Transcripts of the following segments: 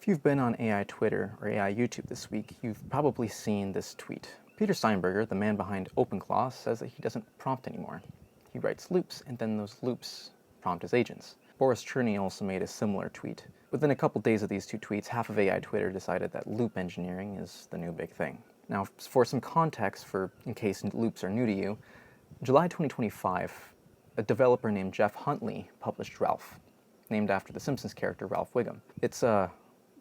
If you've been on AI Twitter or AI YouTube this week, you've probably seen this tweet. Peter Steinberger, the man behind OpenClaw, says that he doesn't prompt anymore. He writes loops, and then those loops prompt his agents. Boris Cherny also made a similar tweet. Within a couple days of these two tweets, half of AI Twitter decided that loop engineering is the new big thing. Now, for some context, in case loops are new to you, in July 2025, a developer named Jeff Huntley published Ralph, named after the Simpsons character Ralph Wiggum. It's a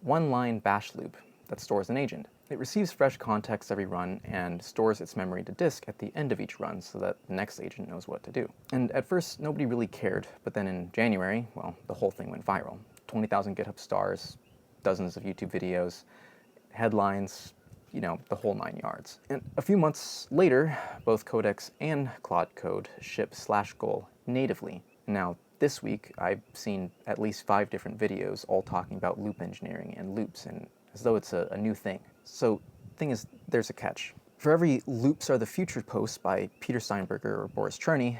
one-line bash loop that stores an agent. It receives fresh context every run and stores its memory to disk at the end of each run so that the next agent knows what to do. And at first, nobody really cared, but then in January, well, the whole thing went viral. 20,000 GitHub stars, dozens of YouTube videos, headlines, the whole 9 yards. And a few months later, both Codex and Claude Code ship /goal natively. Now, this week, I've seen at least 5 different videos all talking about loop engineering and loops, and as though it's a new thing. So, thing is, there's a catch. For every loops are the future post by Peter Steinberger or Boris Cherny,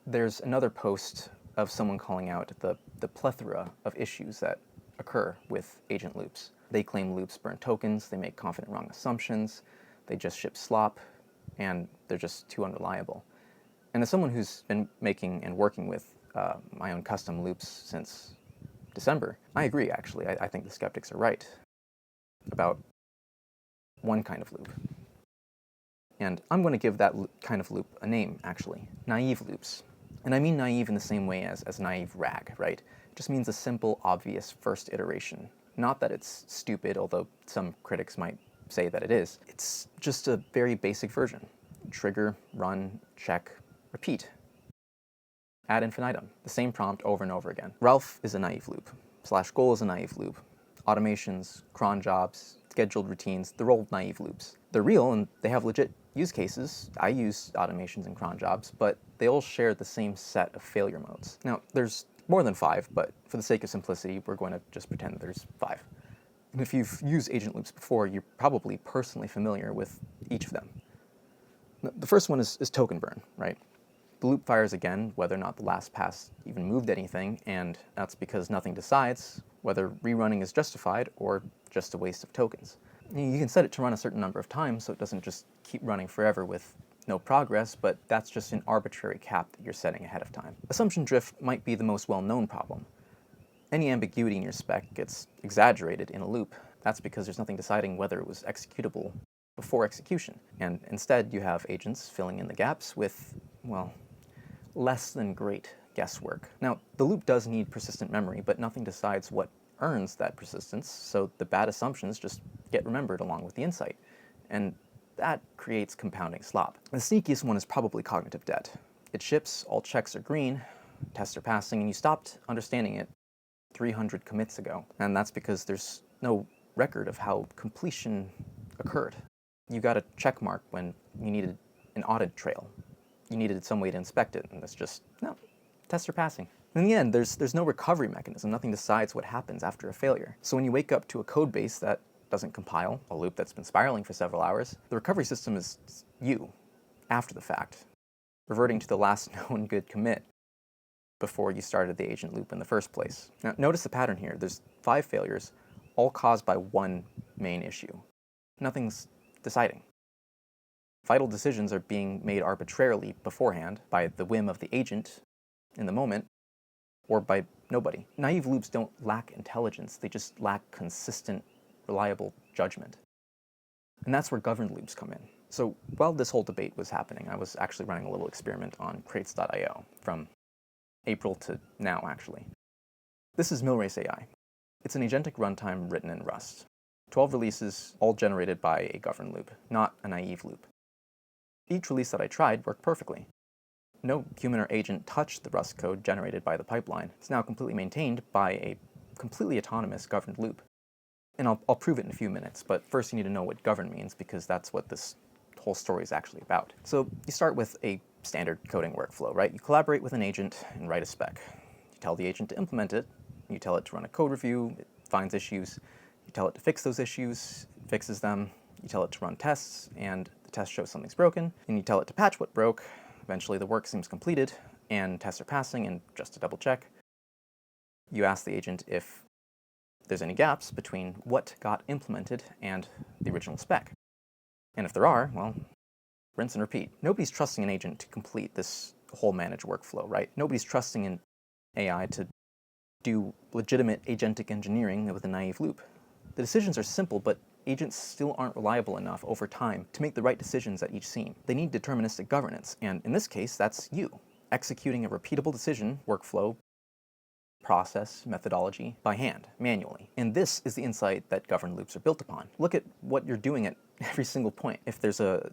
there's another post of someone calling out the plethora of issues that occur with agent loops. They claim loops burn tokens, they make confident wrong assumptions, they just ship slop, and they're just too unreliable. And as someone who's been making and working with my own custom loops since December, I agree, actually. I think the skeptics are right about one kind of loop. And I'm going to give that kind of loop a name, actually. Naive loops. And I mean naive in the same way as naive RAG, right? It just means a simple, obvious first iteration. Not that it's stupid, although some critics might say that it is. It's just a very basic version. Trigger, run, check, repeat. Ad infinitum, the same prompt over and over again. Ralph is a naive loop. /goal is a naive loop. Automations, cron jobs, scheduled routines, they're all naive loops. They're real and they have legit use cases. I use automations and cron jobs, but they all share the same set of failure modes. Now, there's more than 5, but for the sake of simplicity, we're going to just pretend there's 5. And if you've used agent loops before, you're probably personally familiar with each of them. The first one is token burn, right? The loop fires again whether or not the last pass even moved anything, and that's because nothing decides whether rerunning is justified or just a waste of tokens. You can set it to run a certain number of times so it doesn't just keep running forever with no progress, but that's just an arbitrary cap that you're setting ahead of time. Assumption drift might be the most well-known problem. Any ambiguity in your spec gets exaggerated in a loop. That's because there's nothing deciding whether it was executable before execution. And instead, you have agents filling in the gaps with, well, less than great guesswork. Now, the loop does need persistent memory, but nothing decides what earns that persistence, so the bad assumptions just get remembered along with the insight. And that creates compounding slop. The sneakiest one is probably cognitive debt. It ships, all checks are green, tests are passing, and you stopped understanding it 300 commits ago. And that's because there's no record of how completion occurred. You got a check mark when you needed an audit trail. You needed some way to inspect it, and that's just, no, tests are passing. In the end, there's no recovery mechanism. Nothing decides what happens after a failure. So when you wake up to a code base that doesn't compile, a loop that's been spiraling for several hours, the recovery system is you, after the fact, reverting to the last known good commit before you started the agent loop in the first place. Now, notice the pattern here. There's 5 failures, all caused by one main issue. Nothing's deciding. Vital decisions are being made arbitrarily beforehand by the whim of the agent in the moment, or by nobody. Naive loops don't lack intelligence, they just lack consistent, reliable judgment. And that's where governed loops come in. So while this whole debate was happening, I was actually running a little experiment on crates.io from April to now, actually. This is Millrace AI. It's an agentic runtime written in Rust. 12 releases, all generated by a governed loop, not a naive loop. Each release that I tried worked perfectly. No human or agent touched the Rust code generated by the pipeline. It's now completely maintained by a completely autonomous governed loop. And I'll prove it in a few minutes, but first you need to know what govern means, because that's what this whole story is actually about. So you start with a standard coding workflow, right? You collaborate with an agent and write a spec. You tell the agent to implement it, you tell it to run a code review, it finds issues, you tell it to fix those issues, it fixes them, you tell it to run tests, and the test shows something's broken, and you tell it to patch what broke. Eventually the work seems completed, and tests are passing, and just to double check, you ask the agent if there's any gaps between what got implemented and the original spec. And if there are, well, rinse and repeat. Nobody's trusting an agent to complete this whole managed workflow, right? Nobody's trusting an AI to do legitimate agentic engineering with a naive loop. The decisions are simple, but agents still aren't reliable enough over time to make the right decisions at each scene. They need deterministic governance, and in this case, that's you, executing a repeatable decision workflow, process, methodology by hand, manually. And this is the insight that governed loops are built upon. Look at what you're doing at every single point. If there's a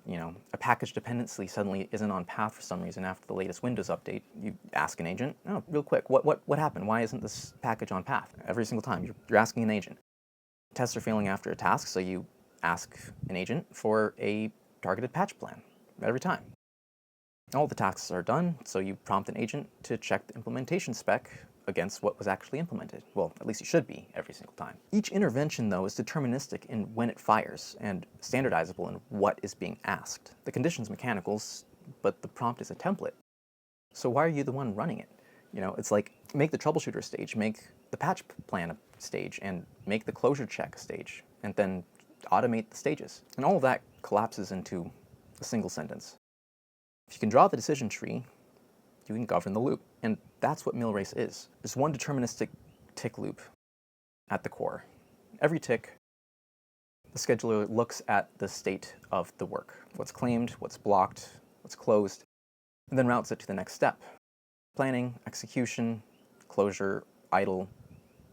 package dependency suddenly isn't on path for some reason after the latest Windows update, you ask an agent, oh, real quick, what happened? Why isn't this package on path? Every single time, you're asking an agent. Tests are failing after a task, so you ask an agent for a targeted patch plan every time. All the tasks are done, so you prompt an agent to check the implementation spec against what was actually implemented. Well, at least you should be every single time. Each intervention, though, is deterministic in when it fires and standardizable in what is being asked. The condition's mechanical, but the prompt is a template. So why are you the one running it? It's like make the troubleshooter stage, make the patch plan a stage, and make the closure check a stage, and then automate the stages. And all of that collapses into a single sentence. If you can draw the decision tree, you can govern the loop. And that's what Millrace is. There's one deterministic tick loop at the core. Every tick, the scheduler looks at the state of the work, what's claimed, what's blocked, what's closed, and then routes it to the next step. Planning, execution, closure, idle,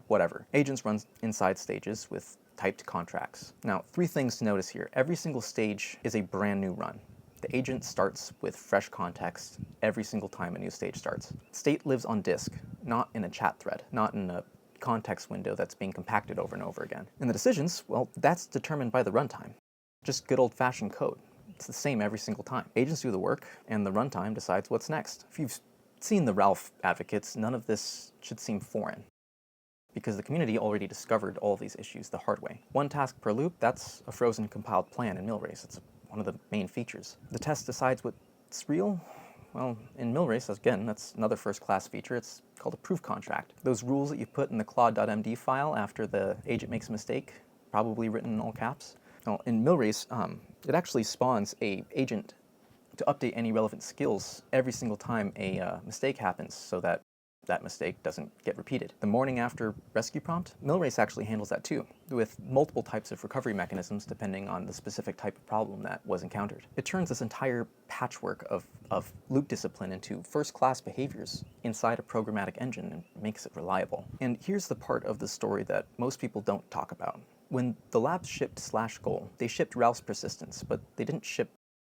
whatever. Agents run inside stages with typed contracts. Now, 3 things to notice here. Every single stage is a brand new run. The agent starts with fresh context every single time a new stage starts. State lives on disk, not in a chat thread, not in a context window that's being compacted over and over again. And the decisions, well, that's determined by the runtime. Just good old-fashioned code. It's the same every single time. Agents do the work, and the runtime decides what's next. If you've seen the Ralph advocates, none of this should seem foreign, because the community already discovered all of these issues the hard way. 1 task per loop, that's a frozen compiled plan in Millrace. It's one of the main features. The test decides what's real. Well, in Millrace, again, that's another first-class feature. It's called a proof contract. Those rules that you put in the claude.md file after the agent makes a mistake, probably written in all caps. Well, in Millrace, it actually spawns a agent to update any relevant skills every single time a mistake happens, so that that mistake doesn't get repeated. The morning after rescue prompt, Millrace actually handles that too, with multiple types of recovery mechanisms depending on the specific type of problem that was encountered. It turns this entire patchwork of loop discipline into first-class behaviors inside a programmatic engine and makes it reliable. And here's the part of the story that most people don't talk about. When the labs shipped /goal, they shipped Ralph's persistence, but they didn't ship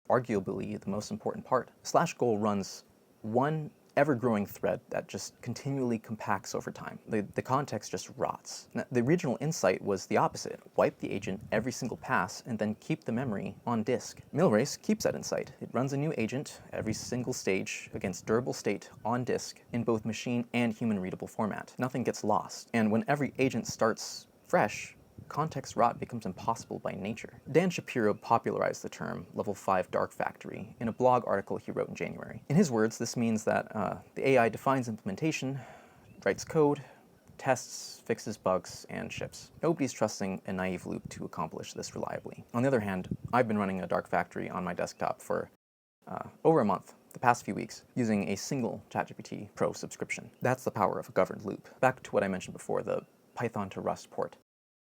arguably the most important part. /goal runs one ever-growing thread that just continually compacts over time. The context just rots. Now, the original insight was the opposite. Wipe the agent every single pass and then keep the memory on disk. Millrace keeps that insight. It runs a new agent every single stage against durable state on disk in both machine and human-readable format. Nothing gets lost. And when every agent starts fresh, context rot becomes impossible by nature. Dan Shapiro popularized the term Level 5 Dark Factory in a blog article he wrote in January. In his words, this means that the AI defines implementation, writes code, tests, fixes bugs, and ships. Nobody's trusting a naive loop to accomplish this reliably. On the other hand, I've been running a Dark Factory on my desktop for over a month, the past few weeks, using a single ChatGPT Pro subscription. That's the power of a governed loop. Back to what I mentioned before, the Python to Rust port.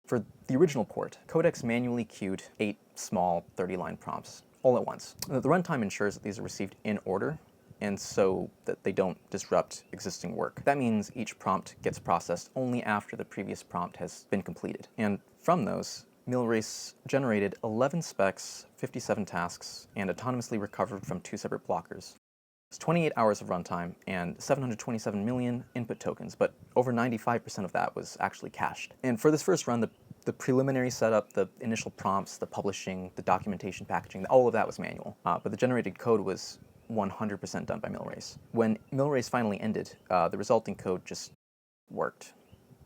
For the original port, Codex manually queued 8 small 30-line prompts all at once. The runtime ensures that these are received in order, and so that they don't disrupt existing work. That means each prompt gets processed only after the previous prompt has been completed. And from those, Millrace generated 11 specs, 57 tasks, and autonomously recovered from 2 separate blockers. It's 28 hours of runtime and 727 million input tokens, but over 95% of that was actually cached. And for this first run, the preliminary setup, the initial prompts, the publishing, the documentation packaging, all of that was manual. But the generated code was 100% done by Millrace. When Millrace finally ended, the resulting code just worked.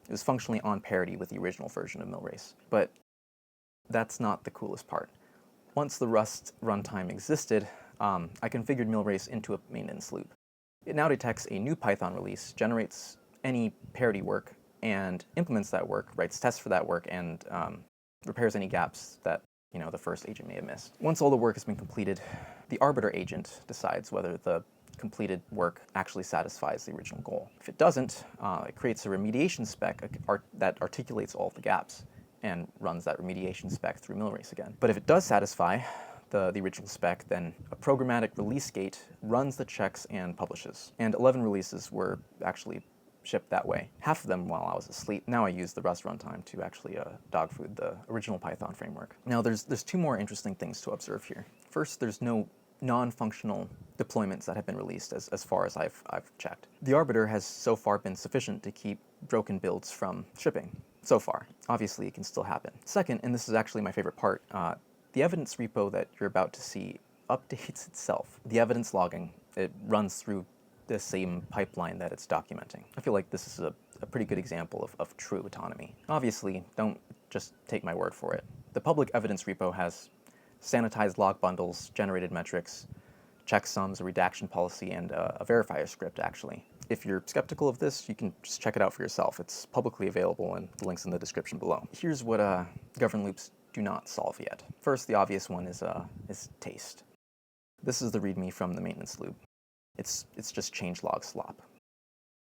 It was functionally on parity with the original version of Millrace. But that's not the coolest part. Once the Rust runtime existed, I configured Millrace into a maintenance loop. It now detects a new Python release, generates any parity work, and implements that work, writes tests for that work, and repairs any gaps that the first agent may have missed. Once all the work has been completed, the arbiter agent decides whether the completed work actually satisfies the original goal. If it doesn't, it creates a remediation spec that articulates all of the gaps and runs that remediation spec through Millrace again. But if it does satisfy the original spec, then a programmatic release gate runs the checks and publishes. And 11 releases were actually shipped that way. Half of them while I was asleep. Now I use the Rust runtime to actually dog food the original Python framework. Now there's two more interesting things to observe here. First, there's no non-functional deployments that have been released as far as I've checked. The arbiter has so far been sufficient to keep broken builds from shipping. So far. Obviously, it can still happen. Second, and this is actually my favorite part, the evidence repo that you're about to see updates itself. The evidence logging, it runs through the same pipeline that it's documenting. I feel like this is a pretty good example of true autonomy. Obviously, don't just take my word for it. The public evidence repo has sanitized log bundles, generated metrics, checksums, a redaction policy, and a verifier script, actually. If you're skeptical of this, you can just check it out for yourself. It's publicly available, and the link's in the description below. Here's what govern loops do not solve yet. First, the obvious one is taste. This is the README from the maintenance loop. It's just changelog slop.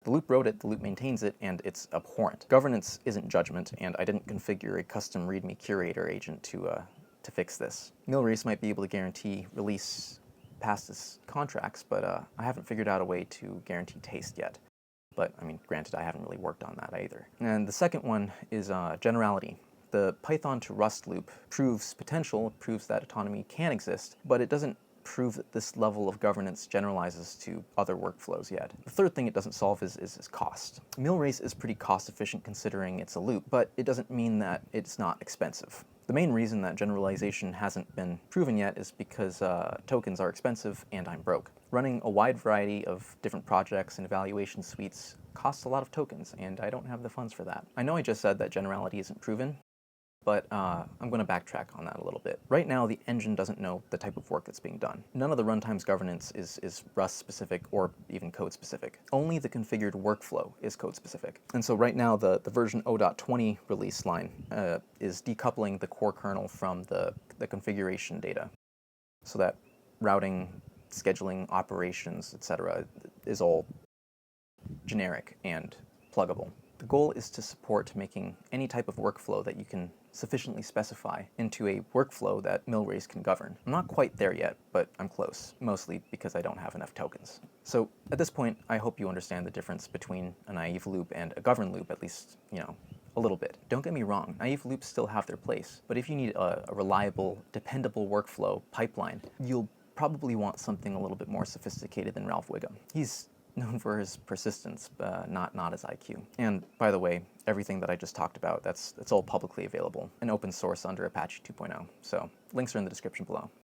The loop wrote it, the loop maintains it, and it's abhorrent. Governance isn't judgment, and I didn't configure a custom README curator agent to fix this. Millrace might be able to guarantee release past its contracts, but I haven't figured out a way to guarantee taste yet. But, I mean, granted, I haven't really worked on that either. And the second one is generality. The Python to Rust loop proves potential, proves that autonomy can exist, but it doesn't prove that this level of governance generalizes to other workflows yet. The third thing it doesn't solve is cost. Millrace is pretty cost efficient considering it's a loop, but it doesn't mean that it's not expensive. The main reason that generalization hasn't been proven yet is because tokens are expensive and I'm broke. Running a wide variety of different projects and evaluation suites costs a lot of tokens, and I don't have the funds for that. I know I just said that generality isn't proven, but I'm going to backtrack on that a little bit. Right now, the engine doesn't know the type of work that's being done. None of the runtime's governance is Rust-specific or even code-specific. Only the configured workflow is code-specific. And so right now, the version 0.20 release line is decoupling the core kernel from the configuration data so that routing, scheduling, operations, etc. is all generic and pluggable. The goal is to support making any type of workflow that you can sufficiently specify into a workflow that Millrace can govern. I'm not quite there yet, but I'm close, mostly because I don't have enough tokens. So at this point, I hope you understand the difference between a naive loop and a govern loop, at least, a little bit. Don't get me wrong, naive loops still have their place, but if you need a reliable, dependable workflow pipeline, you'll probably want something a little bit more sophisticated than Ralph Wiggum. He's known for his persistence, not his IQ. And by the way, everything that I just talked about, it's all publicly available and open source under Apache 2.0. So links are in the description below.